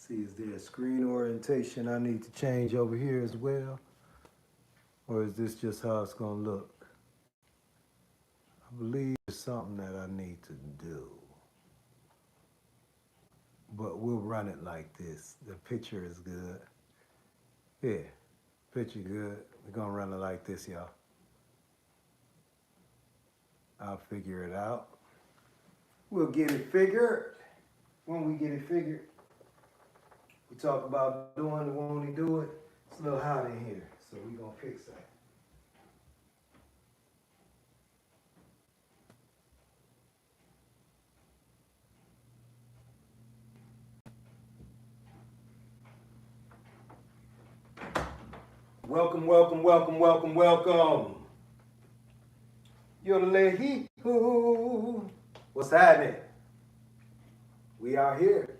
See, is there a screen orientation I need to change over here as well? Or is this just how it's going to look? I believe it's something that I need to do. But we'll run it like this. The picture is good. Yeah, picture good. We're going to run it like this, y'all. I'll figure it out. We'll get it figured. When we get it figured, we talk about doing it when we do it. It's a little hot in here, so we're going to fix that. Welcome, welcome, welcome, welcome, welcome. Yodelay-hee-hoo. What's happening? We out here.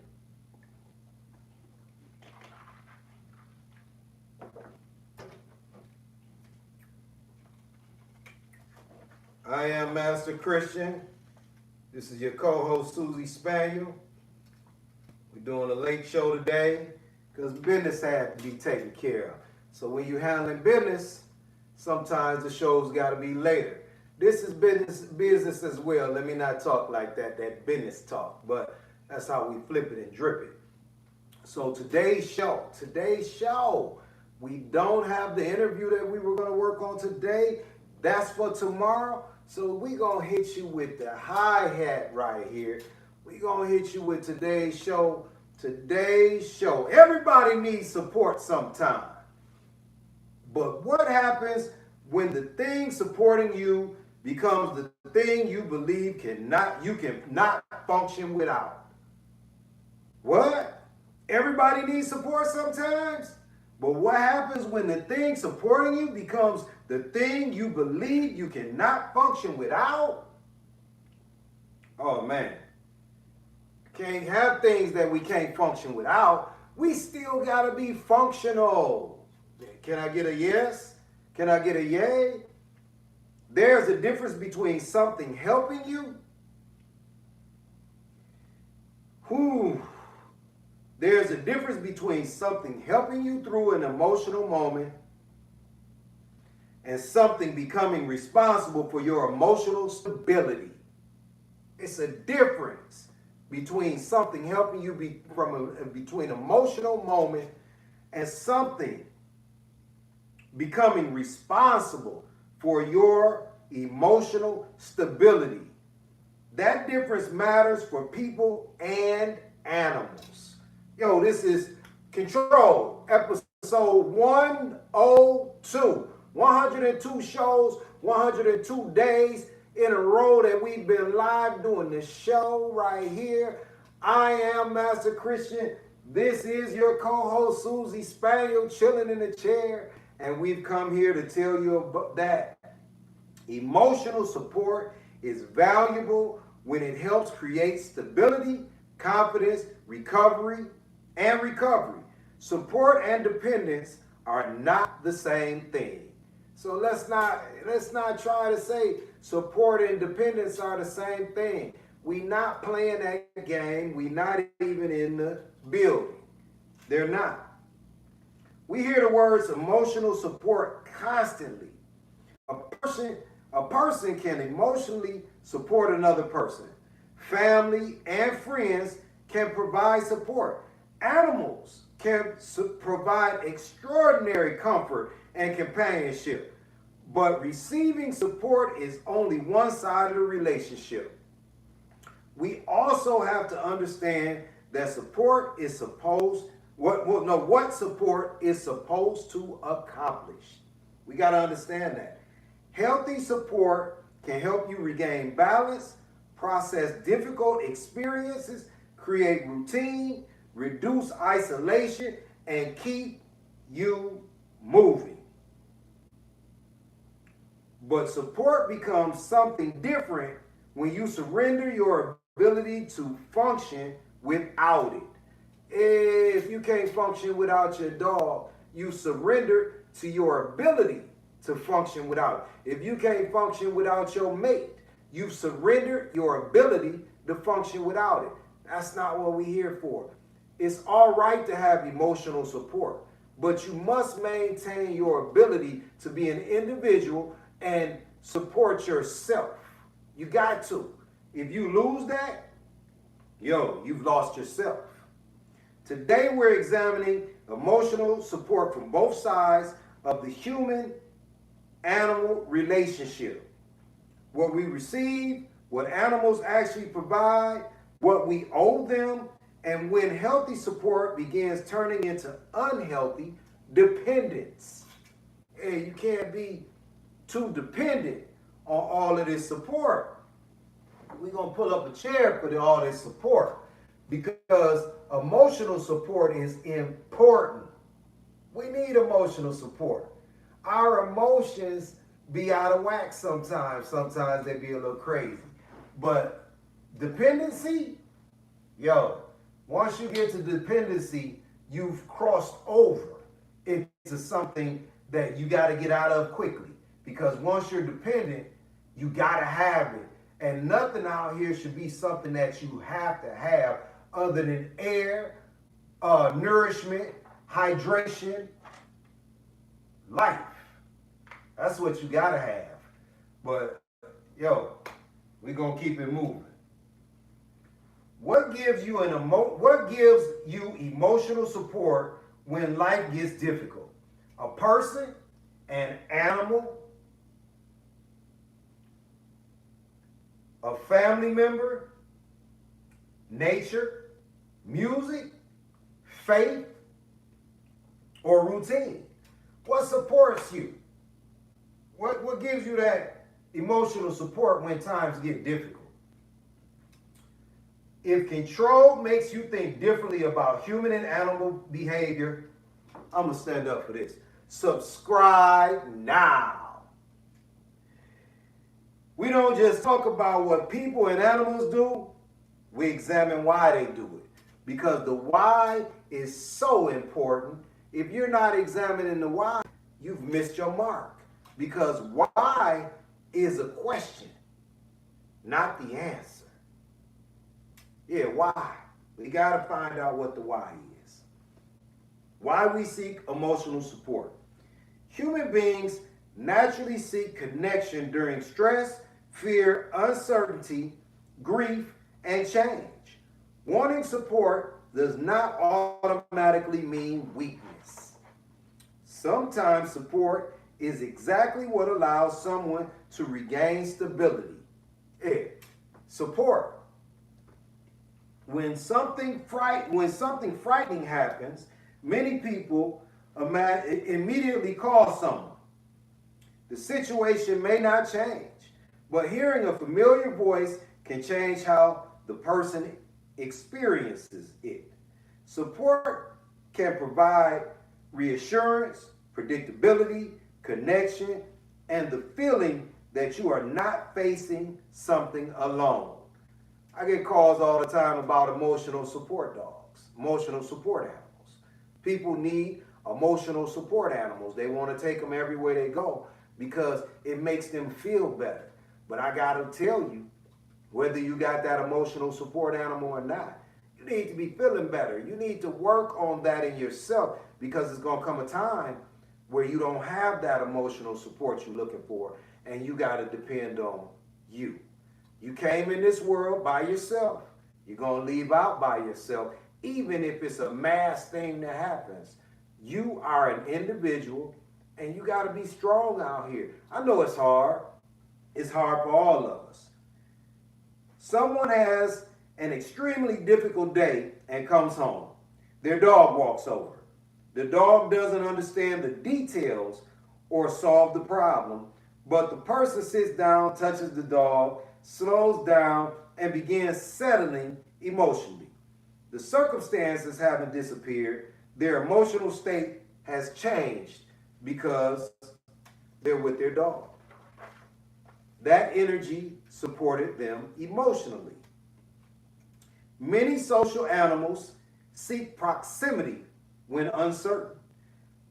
I am Master Christian. This is your co-host, Susie Spaniel. We're doing a late show today because business had to be taken care of. So when you're handling business, sometimes the show's got to be later. This is business as well. Let me not talk like that business talk, but that's how we flip it and drip it. So today's show, we don't have the interview that we were going to work on today. That's for tomorrow. So we're going to hit you with the hi-hat right here. We're going to hit you with today's show. Everybody needs support sometime. But what happens when the thing supporting you becomes the thing you believe you cannot function without? What? Everybody needs support sometimes? But what happens when the thing supporting you becomes the thing you believe you cannot function without? Oh man. Can't have things that we can't function without. We still gotta be functional. Can I get a yes? Can I get a yay? There's a difference between something helping you. There's a difference between something helping you through an emotional moment and something becoming responsible for your emotional stability. It's a difference between something helping you between emotional moment and something becoming responsible for your emotional stability. That difference matters for people and animals. Yo, this is Control, episode 102. 102 shows, 102 days in a row that we've been live doing this show right here. I am Master Christian. This is your co-host, Susie Spaniel, chilling in the chair. And we've come here to tell you about that emotional support is valuable when it helps create stability, confidence, recovery. Support and dependence are not the same thing. So let's not try to say support and dependence are the same thing. We not playing that game. We not even in the building. They're not. We hear the words emotional support constantly. A person can emotionally support another person. Family and friends can provide support. Animals can provide extraordinary comfort and companionship. But receiving support is only one side of the relationship. We also have to understand that support is what support is supposed to accomplish. We got to understand that. Healthy support can help you regain balance, process difficult experiences, create routine, reduce isolation, and keep you moving. But support becomes something different when you surrender your ability to function without it. If you can't function without your dog, you surrender to your ability to function without it. If you can't function without your mate, you've surrendered your ability to function without it. That's not what we're here for. It's all right to have emotional support, but you must maintain your ability to be an individual and support yourself. You got to. If you lose that, you've lost yourself. Today we're examining emotional support from both sides of the human-animal relationship. What we receive, what animals actually provide, what we owe them, and when healthy support begins turning into unhealthy dependence. And you can't be too dependent on all of this support. We're going to pull up a chair for all this support because emotional support is important. We need emotional support. Our emotions be out of whack sometimes. Sometimes they be a little crazy. But dependency, once you get to dependency, you've crossed over into something that you got to get out of quickly. Because once you're dependent, you got to have it. And nothing out here should be something that you have to have other than air, nourishment, hydration, life. That's what you got to have. But, we're going to keep it moving. What gives you emotional support when life gets difficult? A person, an animal, a family member, nature, music, faith, or routine? What supports you? What gives you that emotional support when times get difficult? If control makes you think differently about human and animal behavior, I'm going to stand up for this. Subscribe now. We don't just talk about what people and animals do, we examine why they do it. Because the why is so important. If you're not examining the why, you've missed your mark. Because why is a question, not the answer. Why? We got to find out what the why is. Why we seek emotional support. Human beings naturally seek connection during stress, fear, uncertainty, grief, and change. Wanting support does not automatically mean weakness. Sometimes support is exactly what allows someone to regain stability. Support. When something frightening happens, many people immediately call someone. The situation may not change, but hearing a familiar voice can change how the person experiences it. Support can provide reassurance, predictability, connection, and the feeling that you are not facing something alone. I get calls all the time about emotional support dogs, emotional support animals. People need emotional support animals. They want to take them everywhere they go because it makes them feel better. But I got to tell you, whether you got that emotional support animal or not, you need to be feeling better. You need to work on that in yourself because it's going to come a time where you don't have that emotional support you're looking for and you got to depend on you. You came in this world by yourself. You're going to leave out by yourself, even if it's a mass thing that happens. You are an individual, and you got to be strong out here. I know it's hard. It's hard for all of us. Someone has an extremely difficult day and comes home. Their dog walks over. The dog doesn't understand the details or solve the problem, but the person sits down, touches the dog, slows down, and begins settling emotionally. The circumstances haven't disappeared. Their emotional state has changed because they're with their dog. That energy supported them emotionally. Many social animals seek proximity when uncertain.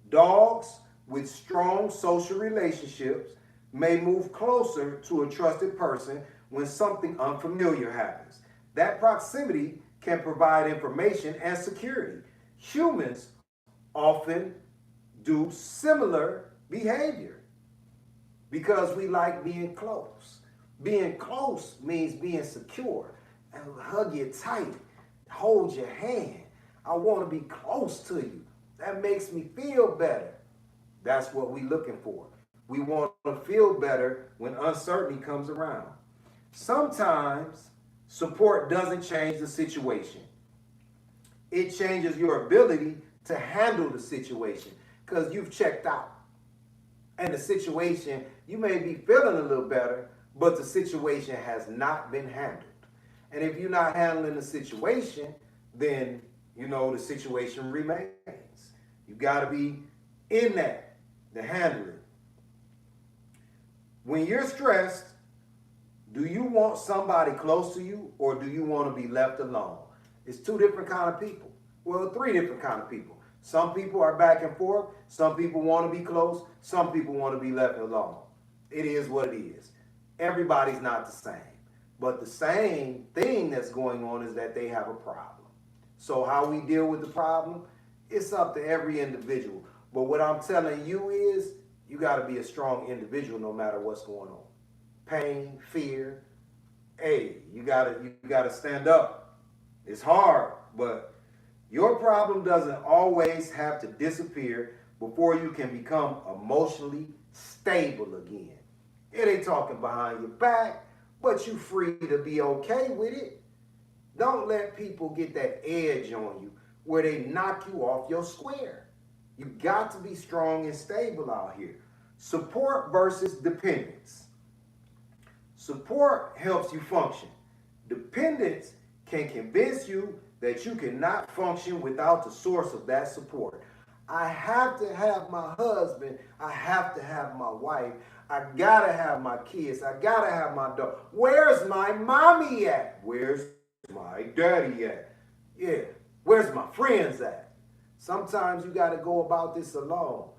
Dogs with strong social relationships may move closer to a trusted person when something unfamiliar happens. That proximity can provide information and security. Humans often do similar behavior because we like being close. Being close means being secure. And hug you tight, hold your hand. I want to be close to you. That makes me feel better. That's what we're looking for. We want to feel better when uncertainty comes around. Sometimes support doesn't change the situation. It changes your ability to handle the situation because you've checked out. And the situation, you may be feeling a little better, but the situation has not been handled. And if you're not handling the situation, then, the situation remains. You got to be in that to handle it. When you're stressed, do you want somebody close to you or do you want to be left alone? It's two different kind of people. Well, three different kind of people. Some people are back and forth. Some people want to be close. Some people want to be left alone. It is what it is. Everybody's not the same. But the same thing that's going on is that they have a problem. So how we deal with the problem, it's up to every individual. But what I'm telling you is you got to be a strong individual no matter what's going on. Pain, fear, hey, you gotta stand up. It's hard, but your problem doesn't always have to disappear before you can become emotionally stable again. It ain't talking behind your back, but you free to be okay with it. Don't let people get that edge on you where they knock you off your square. You got to be strong and stable out here. Support versus dependence. Support helps you function. Dependence can convince you that you cannot function without the source of that support. I have to have my husband. I have to have my wife. I gotta have my kids. I gotta have my dog. Where's my mommy at? Where's my daddy at? Yeah, where's my friends at? Sometimes you gotta go about this alone.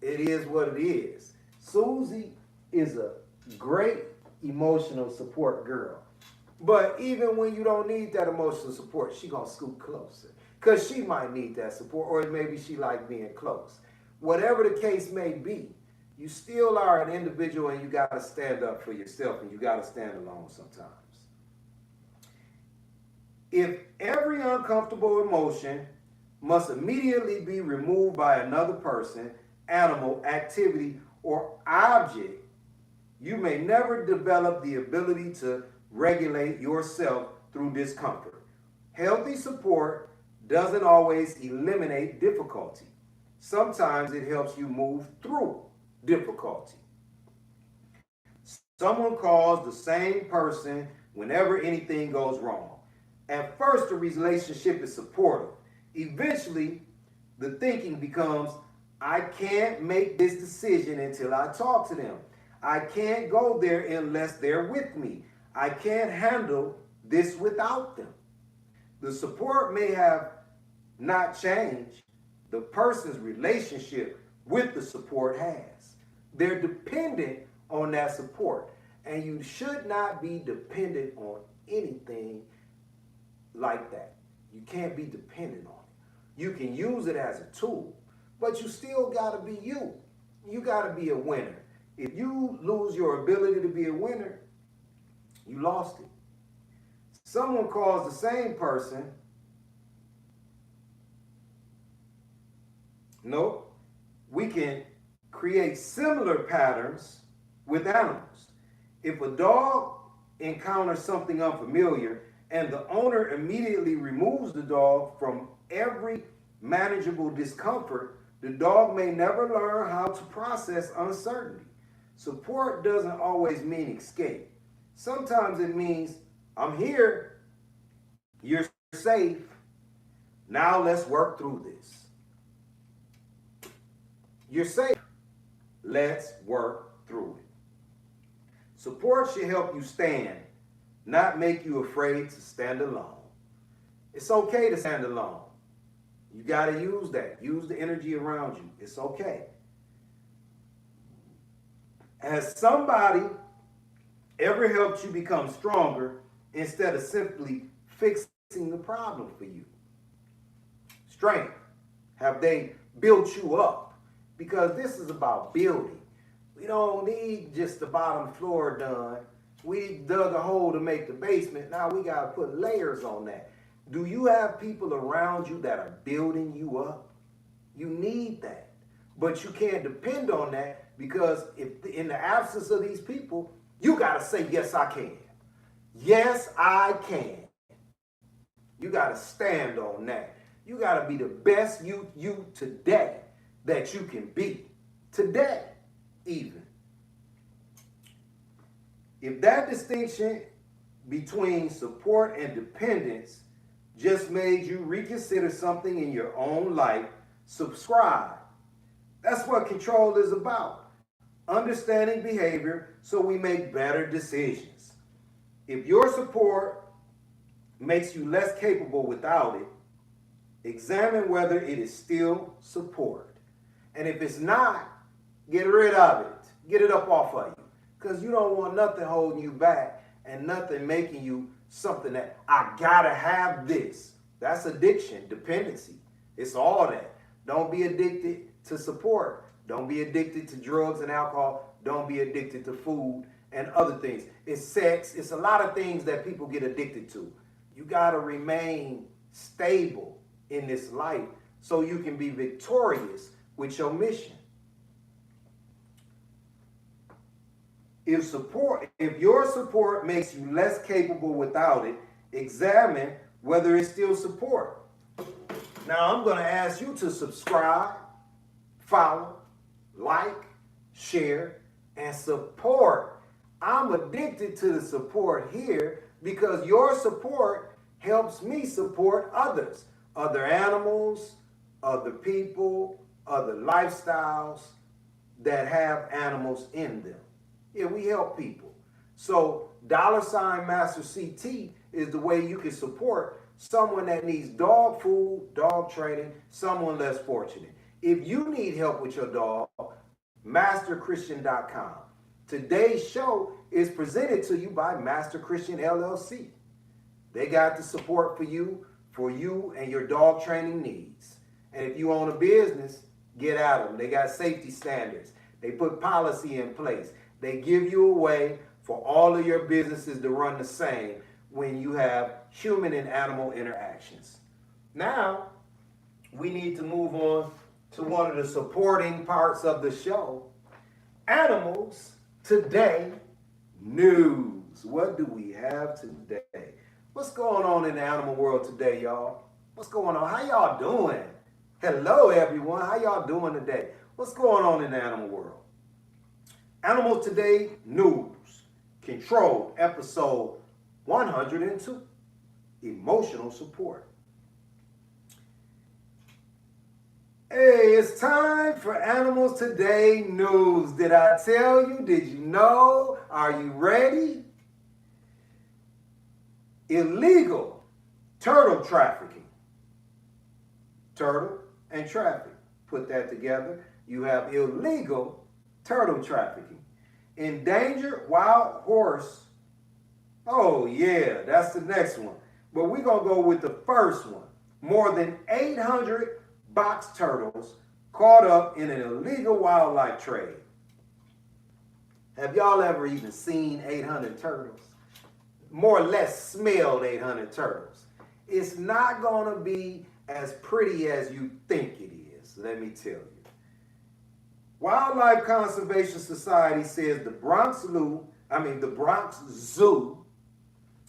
It is what it is. Susie is a great emotional support girl. But even when you don't need that emotional support, she gonna scoot closer. Because she might need that support, or maybe she like being close. Whatever the case may be, you still are an individual and you gotta stand up for yourself and you gotta stand alone sometimes. If every uncomfortable emotion must immediately be removed by another person, animal, activity, or object, you may never develop the ability to regulate yourself through discomfort. Healthy support doesn't always eliminate difficulty. Sometimes it helps you move through difficulty. Someone calls the same person whenever anything goes wrong. At first, the relationship is supportive. Eventually, the thinking becomes, I can't make this decision until I talk to them. I can't go there unless they're with me. I can't handle this without them. The support may have not changed. The person's relationship with the support has. They're dependent on that support. And you should not be dependent on anything like that. You can't be dependent on it. You can use it as a tool, but you still got to be you. You got to be a winner. If you lose your ability to be a winner, you lost it. Someone calls the same person. Nope. We can create similar patterns with animals. If a dog encounters something unfamiliar and the owner immediately removes the dog from every manageable discomfort, the dog may never learn how to process uncertainty. Support doesn't always mean escape. Sometimes it means, I'm here, you're safe, now let's work through this. You're safe, let's work through it. Support should help you stand, not make you afraid to stand alone. It's okay to stand alone. You got to use that. Use the energy around you. It's okay. Has somebody ever helped you become stronger instead of simply fixing fixing the problem for you? Strength. Have they built you up? Because this is about building. We don't need just the bottom floor done. We dug a hole to make the basement. Now we got to put layers on that. Do you have people around you that are building you up? You need that. But you can't depend on that, because if in the absence of these people, you got to say, yes, I can. Yes, I can. You got to stand on that. You got to be the best you today that you can be. Today, even. If that distinction between support and dependence just made you reconsider something in your own life, subscribe. That's what control is about. Understanding behavior so we make better decisions. If your support makes you less capable without it, examine whether it is still support. And if it's not, get rid of it. Get it up off of you. Because you don't want nothing holding you back and nothing making you something that I gotta have this. That's addiction, dependency. It's all that. Don't be addicted to support. Don't be addicted to drugs and alcohol. Don't be addicted to food and other things. It's sex. It's a lot of things that people get addicted to. You gotta remain stable in this life so you can be victorious with your mission. If your support makes you less capable without it, examine whether it's still support. Now I'm going to ask you to subscribe, follow, like, share, and support. I'm addicted to the support here because your support helps me support others, other animals, other people, other lifestyles that have animals in them. Yeah, we help people. So $masterct is the way you can support someone that needs dog food, dog training, someone less fortunate. If you need help with your dog, masterchristian.com. Today's show is presented to you by Master Christian LLC. They got the support for you and your dog training needs. And if you own a business, get at them. They got safety standards. They put policy in place. They give you a way for all of your businesses to run the same when you have human and animal interactions. Now, we need to move on to one of the supporting parts of the show. Animals Today News. What do we have today? What's going on in the animal world today, y'all? What's going on? How y'all doing? Hello, everyone. How y'all doing today? What's going on in the animal world? Animals Today News, Control, episode 102, Emotional Support. Hey, it's time for Animals Today News. Did I tell you? Did you know? Are you ready? Illegal turtle trafficking. Turtle and traffic. Put that together. You have illegal turtle trafficking. Endangered wild horse. Oh yeah, that's the next one. But we're going to go with the first one. More than 800 box turtles caught up in an illegal wildlife trade. Have y'all ever even seen 800 turtles? More or less smelled 800 turtles. It's not going to be as pretty as you think it is, let me tell you. Wildlife Conservation Society says the Bronx Zoo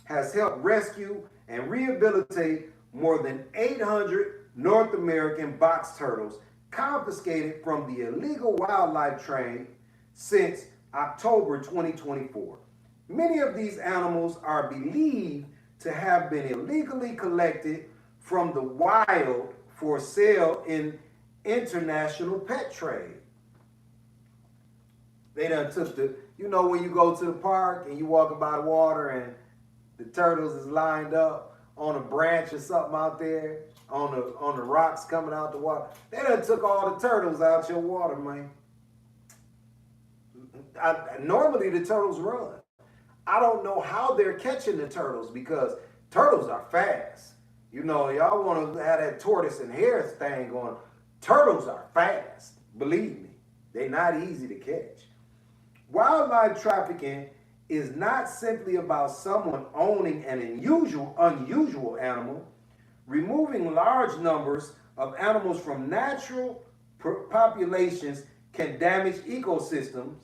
has helped rescue and rehabilitate more than 800 North American box turtles confiscated from the illegal wildlife trade since October 2024. Many of these animals are believed to have been illegally collected from the wild for sale in international pet trade. They done took when you go to the park and you walking by the water and the turtles is lined up on a branch or something out there, on the rocks coming out the water. They done took all the turtles out your water, man. Normally the turtles run. I don't know how they're catching the turtles because turtles are fast. You know, y'all want to have that tortoise and hare thing going. Turtles are fast, believe me. They're not easy to catch. Wildlife trafficking is not simply about someone owning an unusual animal. Removing large numbers of animals from natural populations can damage ecosystems,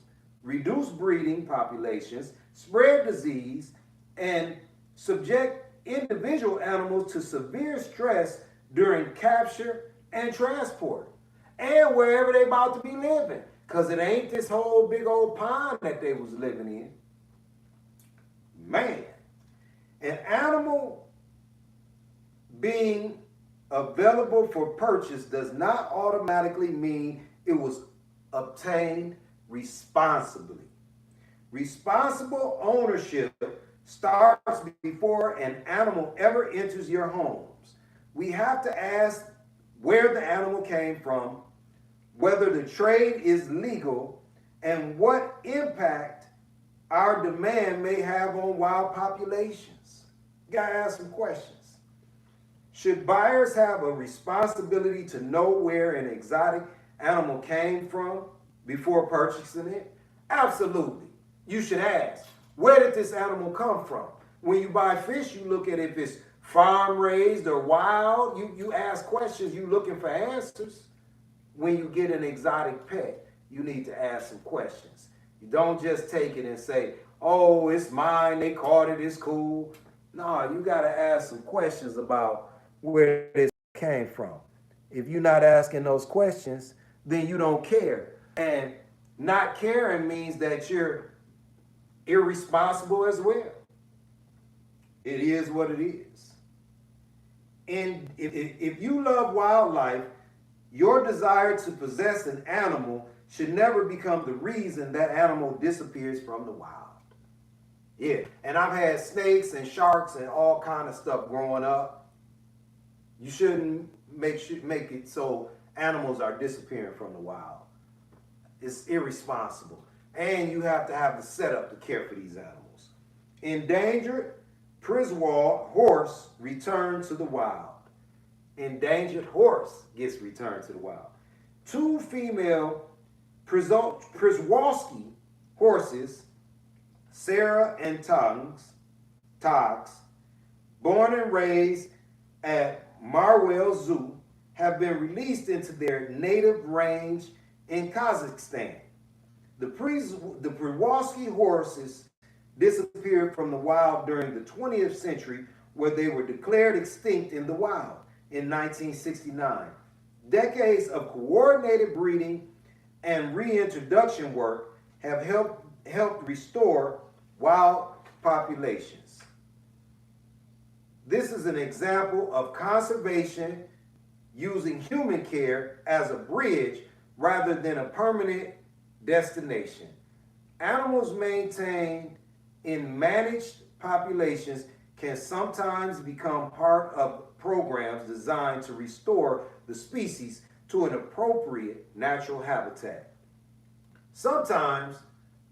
reduce breeding populations, spread disease, and subject individual animals to severe stress during capture and transport, and wherever they about to be living, because it ain't this whole big old pond that they was living in. Man, an animal being available for purchase does not automatically mean it was obtained responsibly. Responsible ownership starts before an animal ever enters your homes. We have to ask where the animal came from, whether the trade is legal, and what impact our demand may have on wild populations. You gotta ask some questions. Should buyers have a responsibility to know where an exotic animal came from before purchasing it? Absolutely. You should ask, where did this animal come from? When you buy fish, you look at if it's farm raised or wild. You ask questions, you looking for answers. When you get an exotic pet, you need to ask some questions. You don't just take it and say, oh, it's mine, they caught it, it's cool. No, you got to ask some questions about where this came from. If you're not asking those questions, then you don't care. And not caring means that you're irresponsible as well. It is what it is. And if you love wildlife, your desire to possess an animal should never become the reason that animal disappears from the wild. Yeah, and I've had snakes and sharks and all kind of stuff growing up. You shouldn't make it so animals are disappearing from the wild. It's irresponsible. And you have to have the setup to care for these animals. Endangered Priswall horse returned to the wild. Endangered horse gets returned to the wild. Two female Przewalski horses, Sarah and Togs, born and raised at Marwell Zoo, have been released into their native range in Kazakhstan. The Przewalski horses disappeared from the wild during the 20th century, where they were declared extinct in the wild in 1969. Decades of coordinated breeding and reintroduction work have helped restore wild populations. This is an example of conservation using human care as a bridge rather than a permanent destination. Animals maintained in managed populations can sometimes become part of programs designed to restore the species to an appropriate natural habitat. Sometimes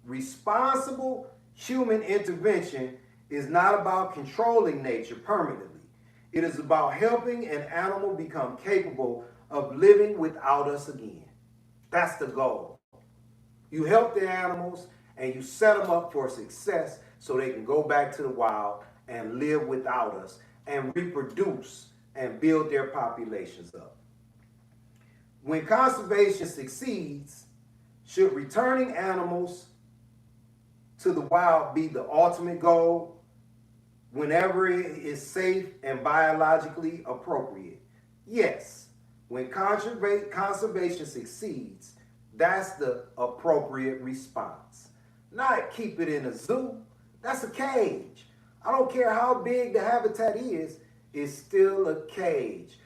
responsible human intervention is not about controlling nature permanently. It is about helping an animal become capable of living without us again. That's the goal. You help the animals and you set them up for success so they can go back to the wild and live without us and reproduce and build their populations up. When conservation succeeds, should returning animals to the wild be the ultimate goal whenever it is safe and biologically appropriate? Yes. When conservation succeeds, that's the appropriate response. Not keep it in a zoo. That's a cage. I don't care how big the habitat is, it's still a cage.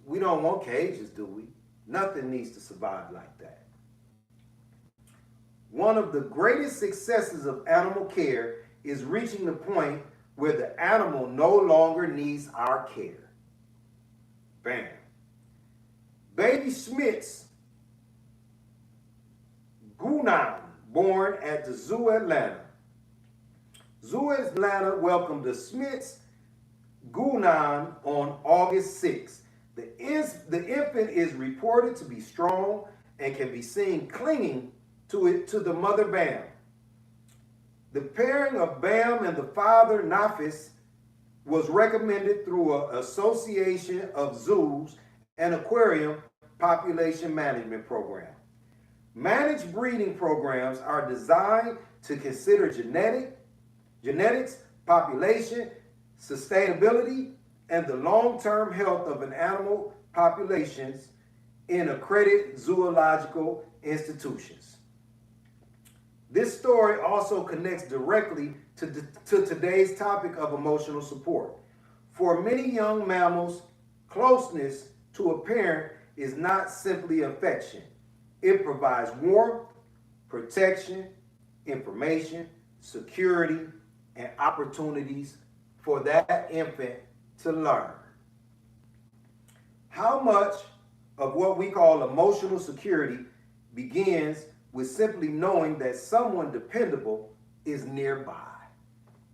We don't want cages, do we? Nothing needs to survive like that. One of the greatest successes of animal care is reaching the point where the animal no longer needs our care. Bam. Baby Schmitz Gunan, born at the Zoo Atlanta. Zoo Atlanta welcomed the Schmitz Gunan on August 6th. The infant is reported to be strong and can be seen clinging to the mother Bam. The pairing of Bam and the father Nafis was recommended through an association of zoos and aquarium population management program. Managed breeding programs are designed to consider genetics, population, sustainability, and the long-term health of an animal populations in accredited zoological institutions. This story also connects directly to today's topic of emotional support. For many young mammals, closeness to a parent is not simply affection. It provides warmth, protection, information, security, and opportunities for that infant to learn. How much of what we call emotional security begins with simply knowing that someone dependable is nearby?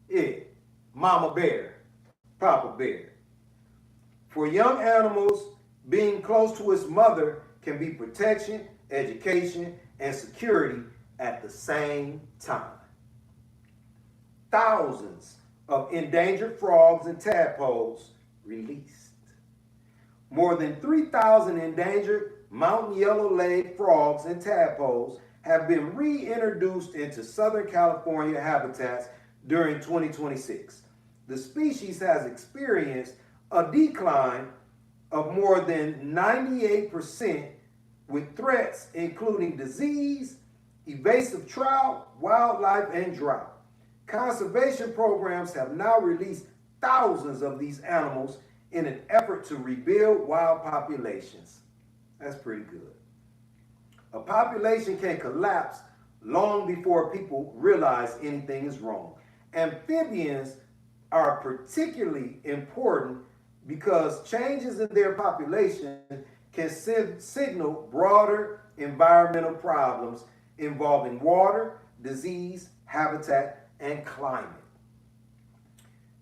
Yeah, Mama Bear, Papa Bear. For young animals, being close to its mother can be protection, education, and security at the same time. Thousands of endangered frogs and tadpoles released. More than 3,000 endangered mountain yellow-legged frogs and tadpoles have been reintroduced into Southern California habitats during 2026. The species has experienced a decline of more than 98%, with threats including disease, invasive trout, wildlife, and drought. Conservation programs have now released thousands of these animals in an effort to rebuild wild populations. That's pretty good. A population can collapse long before people realize anything is wrong. Amphibians are particularly important because changes in their population can signal broader environmental problems involving water, disease, habitat, and climate.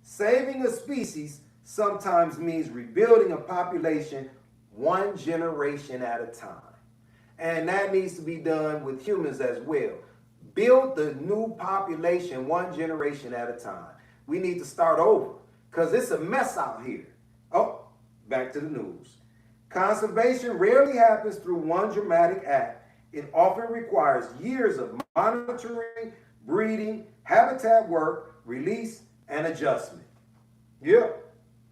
Saving a species sometimes means rebuilding a population one generation at a time. And that needs to be done with humans as well. Build the new population one generation at a time. We need to start over because it's a mess out here. Oh, back to the news. Conservation rarely happens through one dramatic act. It often requires years of monitoring, breeding, habitat work, release, and adjustment. Yeah,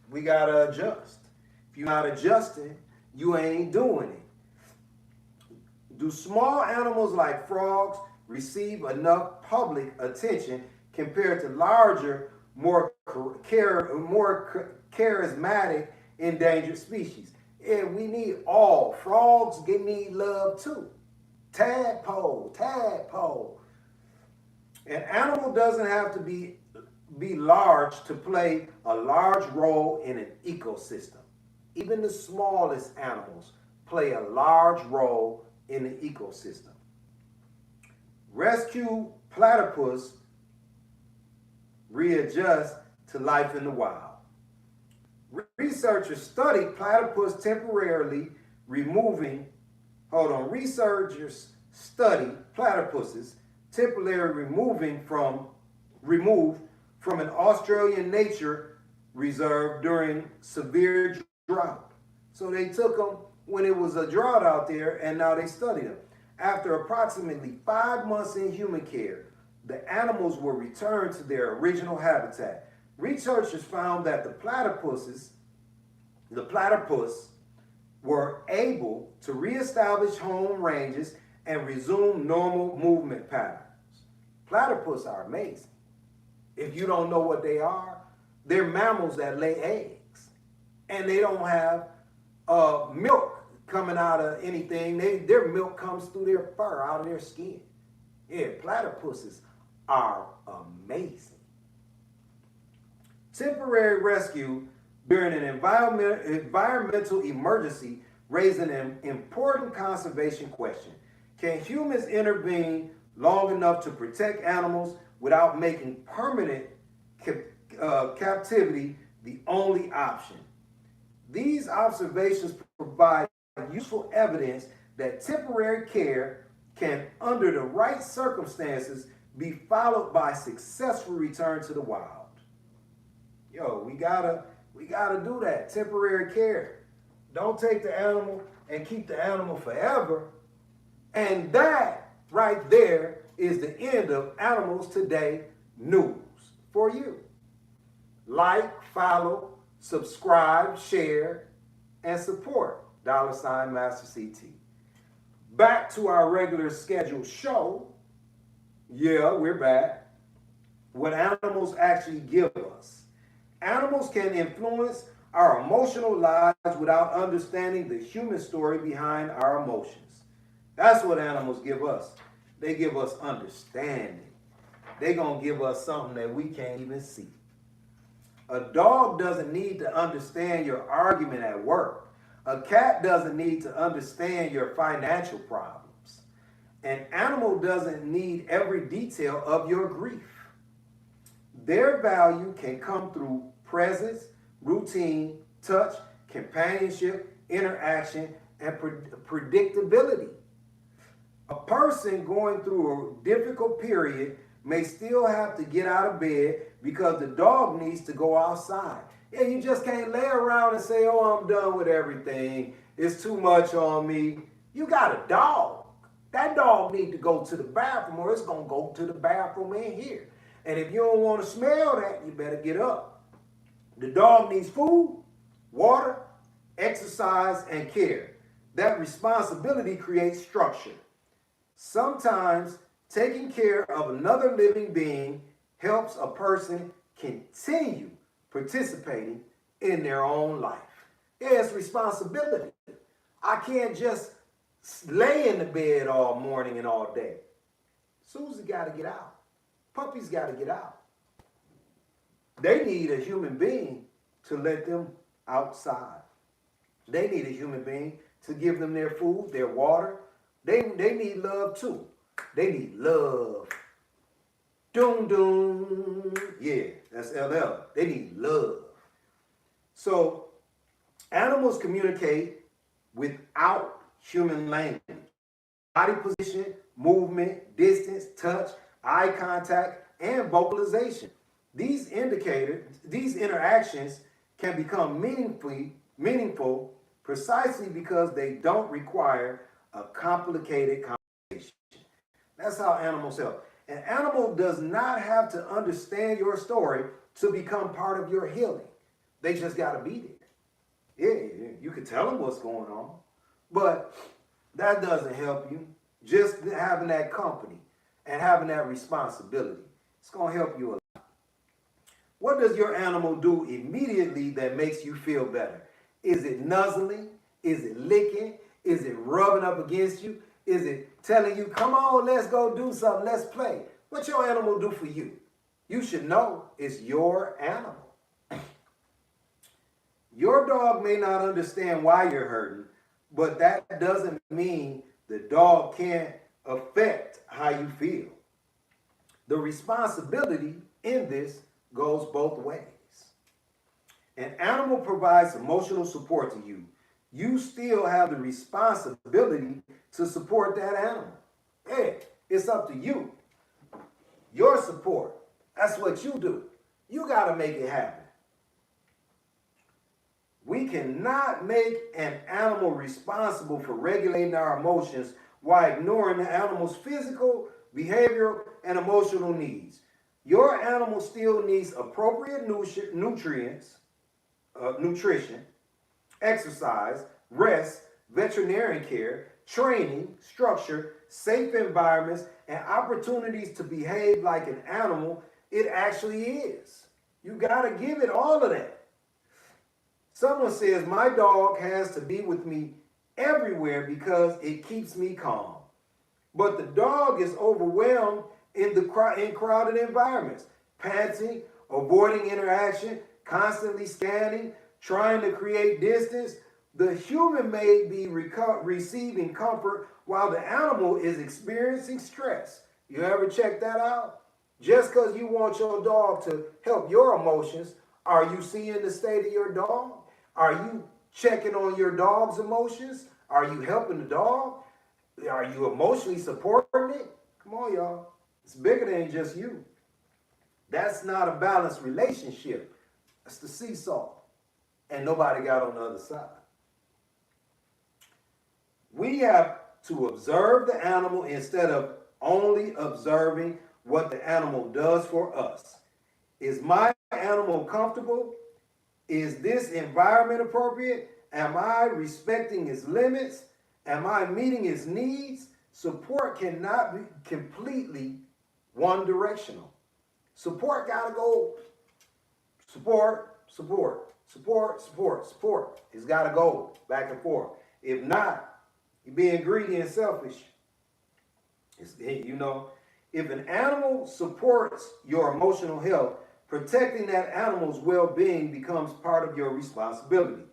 we gotta adjust. If you're not adjusting, you ain't doing it. Do small animals like frogs receive enough public attention compared to larger, more charismatic endangered species? Yeah, we need all. Frogs need love too. Tadpole. An animal doesn't have to be large to play a large role in an ecosystem. Even the smallest animals play a large role in the ecosystem. Rescue platypus readjust to life in the wild. Researchers studied researchers study platypuses temporarily removed from an Australian nature reserve during severe drought. So they took them when it was a drought out there, and now they study them. After approximately 5 months in human care, the animals were returned to their original habitat. Researchers found that the platypus were able to reestablish home ranges and resume normal movement patterns. Platypus are amazing. If you don't know what they are, they're mammals that lay eggs. And they don't have milk coming out of anything. Their milk comes through their fur, out of their skin. Yeah, platypuses are amazing. Temporary rescue during an environmental emergency raises an important conservation question. Can humans intervene long enough to protect animals without making permanent captivity the only option. These observations provide useful evidence that temporary care can, under the right circumstances, be followed by successful return to the wild. Yo, we gotta do that. Temporary care. Don't take the animal and keep the animal forever. And that right there is the end of Animals Today news for you. Like, follow, subscribe, share, and support. $masterct. Back to our regular scheduled show. Yeah, we're back. What animals actually give us. Animals can influence our emotional lives without understanding the human story behind our emotions. That's what animals give us. They give us understanding. They're going to give us something that we can't even see. A dog doesn't need to understand your argument at work. A cat doesn't need to understand your financial problems. An animal doesn't need every detail of your grief. Their value can come through presence, routine, touch, companionship, interaction, and predictability. A person going through a difficult period may still have to get out of bed because the dog needs to go outside. Yeah, you just can't lay around and say, oh, I'm done with everything. It's too much on me. You got a dog. That dog needs to go to the bathroom or it's going to go to the bathroom in here. And if you don't want to smell that, you better get up. The dog needs food, water, exercise, and care. That responsibility creates structure. Sometimes taking care of another living being helps a person continue participating in their own life. Yeah, it's responsibility. I can't just lay in the bed all morning and all day. Susie got to get out. Puppies got to get out. They need a human being to let them outside. They need a human being to give them their food, their water. They need love too. They need love. Doom, doom. Yeah, that's LL. They need love. So animals communicate without human language. Body position, movement, distance, touch, eye contact, and vocalization. These interactions can become meaningful precisely because they don't require a complicated conversation. That's how animals help. An animal does not have to understand your story to become part of your healing. They just got to be there. Yeah, you can tell them what's going on, but that doesn't help you. Just having that company and having that responsibility, it's going to help you a lot. What does your animal do immediately that makes you feel better? Is it nuzzling? Is it licking? Is it rubbing up against you? Is it telling you, come on, let's go do something, let's play? What your animal do for you? You should know it's your animal. Your dog may not understand why you're hurting, but that doesn't mean the dog can't affect how you feel. The responsibility in this goes both ways. An animal provides emotional support to you. You still have the responsibility to support that animal. Hey, it's up to you. Your support. That's what you do. You got to make it happen. We cannot make an animal responsible for regulating our emotions while ignoring the animal's physical, behavioral, and emotional needs. Your animal still needs appropriate nutrition, exercise, rest, veterinarian care, training, structure, safe environments, and opportunities to behave like an animal it actually is. You got to give it all of that. Someone says, my dog has to be with me everywhere because it keeps me calm. But the dog is overwhelmed in crowded environments, panting, avoiding interaction, constantly scanning, trying to create distance. The human may be receiving comfort while the animal is experiencing stress. You ever check that out? Just because you want your dog to help your emotions, Are you seeing the state of your dog? Are you checking on your dog's emotions? Are you helping the dog? Are you emotionally supporting it? Come on, y'all. It's bigger than just you. That's not a balanced relationship. That's the seesaw. And nobody got on the other side. We have to observe the animal instead of only observing what the animal does for us. Is my animal comfortable? Is this environment appropriate? Am I respecting its limits? Am I meeting its needs? Support cannot be completely one directional. Support got to go support, support, support, support, support. It's got to go back and forth. If not, you're being greedy and selfish. If an animal supports your emotional health, protecting that animal's well-being becomes part of your responsibility.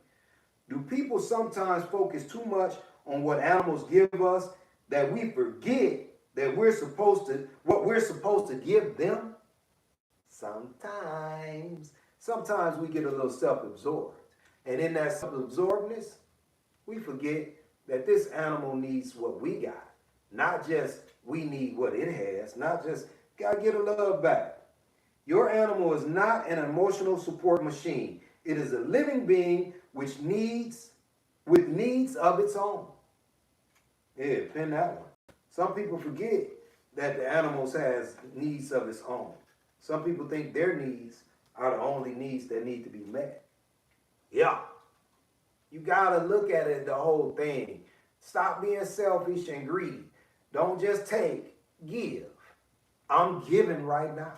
Do people sometimes focus too much on what animals give us that we forget that what we're supposed to give them? Sometimes we get a little self-absorbed. And in that self-absorbedness, we forget that this animal needs what we got. Not just we need what it has. Not just gotta get a love back. Your animal is not an emotional support machine. It is a living being with needs of its own. Yeah, pin that one. Some people forget that the animals has needs of its own. Some people think their needs are the only needs that need to be met. Yeah. You gotta look at it, the whole thing. Stop being selfish and greedy. Don't just take, give. I'm giving right now.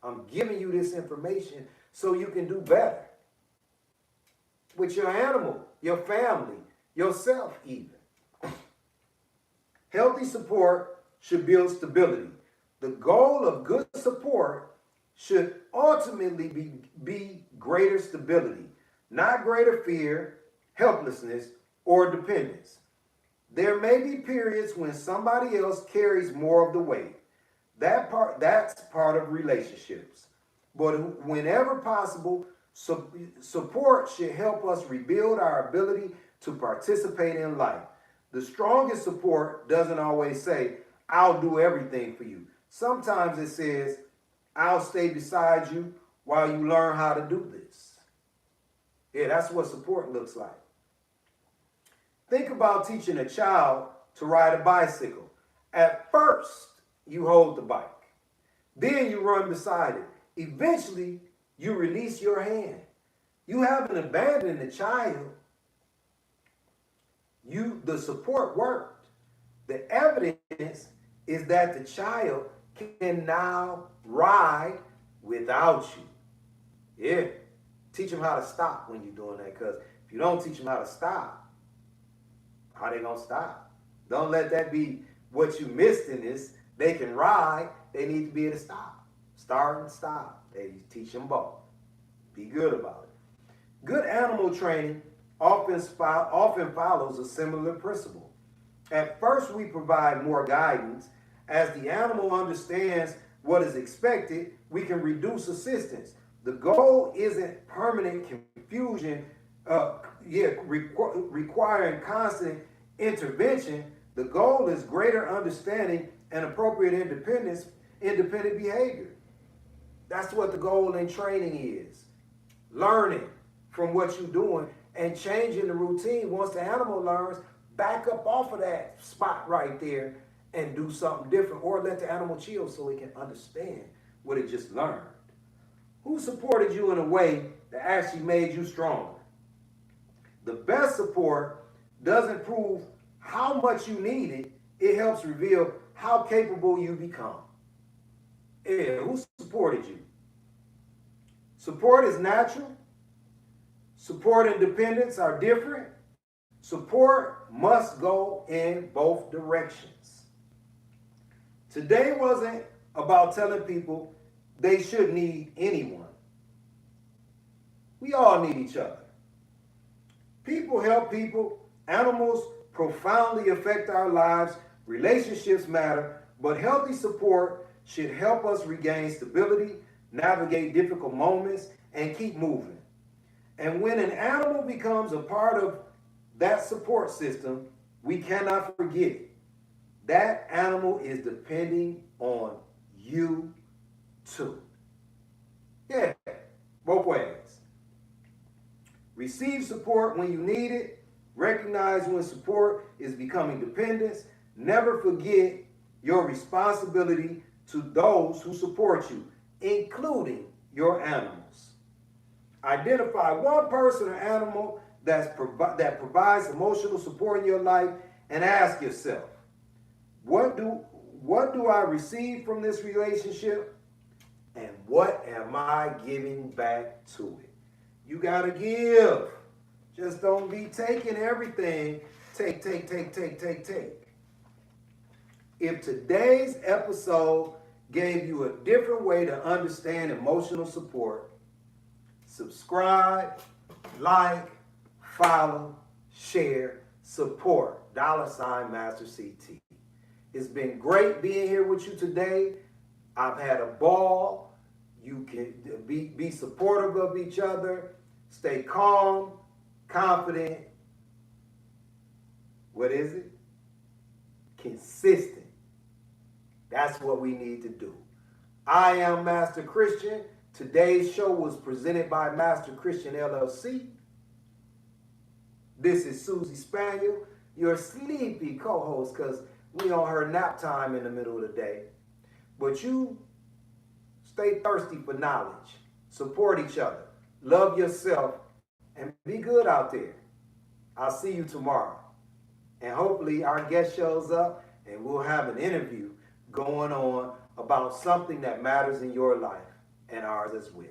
I'm giving you this information so you can do better with your animal, your family, yourself even. Healthy support should build stability. The goal of good support should ultimately be greater stability, not greater fear, helplessness, or dependence. There may be periods when somebody else carries more of the weight. That's part of relationships. But whenever possible, support should help us rebuild our ability to participate in life. The strongest support doesn't always say, I'll do everything for you. Sometimes it says, I'll stay beside you while you learn how to do this. Yeah, that's what support looks like. Think about teaching a child to ride a bicycle. At first, you hold the bike. Then you run beside it. Eventually, you release your hand. You haven't abandoned the child. The support worked. The evidence is that the child can now ride without you. Yeah. Teach them how to stop when you're doing that, because if you don't teach them how to stop, how they gonna stop? Don't let that be what you missed in this. They can ride. They need to be able to stop. Start and stop. They teach them both. Be good about it. Good animal training often follows a similar principle. At first, we provide more guidance. As the animal understands what is expected, we can reduce assistance. The goal isn't permanent confusion, requiring constant intervention. The goal is greater understanding and appropriate independent behavior. That's what the goal in training is. Learning from what you're doing and changing the routine. Once the animal learns, back up off of that spot right there and do something different, or let the animal chill so it can understand what it just learned. Who supported you in a way that actually made you stronger? The best support doesn't prove how much you need it. It helps reveal how capable you become. Yeah, who supported you? Support is natural. Support and dependence are different. Support must go in both directions. Today wasn't about telling people they should need anyone. We all need each other. People help people. Animals profoundly affect our lives. Relationships matter, but healthy support should help us regain stability, navigate difficult moments, and keep moving. And when an animal becomes a part of that support system, we cannot forget it. That animal is depending on you too. Yeah, both ways. Receive support when you need it. Recognize when support is becoming dependence. Never forget your responsibility to those who support you, including your animals. Identify one person or animal that provides emotional support in your life and ask yourself, what do I receive from this relationship, and what am I giving back to it? You got to give. Just don't be taking everything. Take. If today's episode gave you a different way to understand emotional support, subscribe, like, follow, share, support, $masterct. It's been great being here with you today. I've had a ball. You can be supportive of each other. Stay calm, confident. What is it? Consistent. That's what we need to do. I am Master Christian. Today's show was presented by Master Christian LLC. This is Susie Spaniel, your sleepy co-host, because we on her nap time in the middle of the day. But you stay thirsty for knowledge. Support each other. Love yourself. And be good out there. I'll see you tomorrow. And hopefully our guest shows up and we'll have an interview going on about something that matters in your life and ours as well.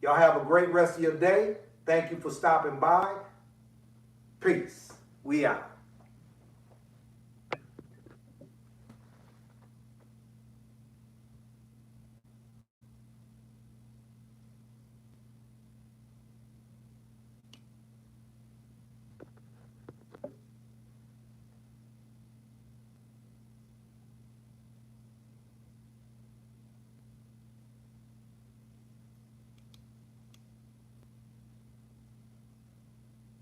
Y'all have a great rest of your day. Thank you for stopping by. Peace. We out.